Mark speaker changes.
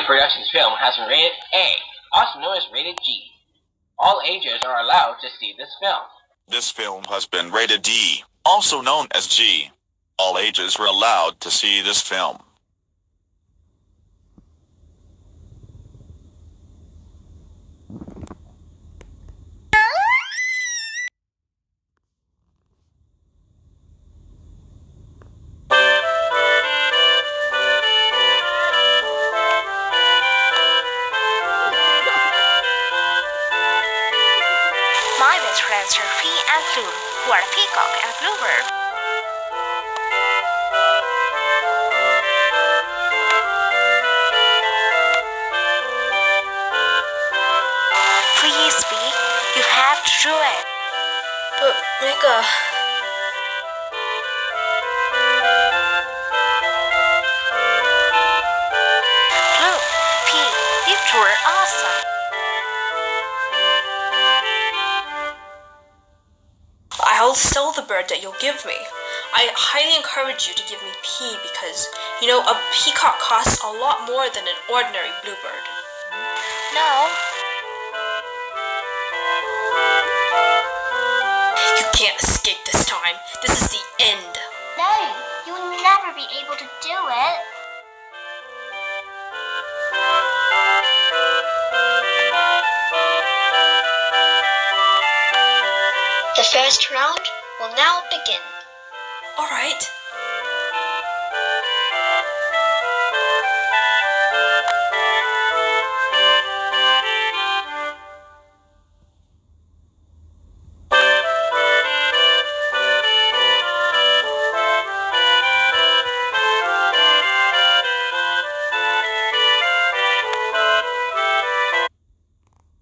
Speaker 1: Productions film has been rated A, also known as rated G. All ages are allowed to see this film.
Speaker 2: This film has been rated D, also known as G. All ages were allowed to see this film.
Speaker 3: My best friends are Fee and Flu, who are a peacock and a bluebird. Please, Fee, you have to do it. ，Blue, Fee, you two are awesome.
Speaker 4: I'll sell the bird that you'll give me. I highly encourage you to give me P because, a peacock costs a lot more than an ordinary bluebird.
Speaker 3: No,
Speaker 4: You can't escape this time. This is the end.
Speaker 3: no, you'll never be able to do it.
Speaker 5: The first round will now begin.
Speaker 4: Alright,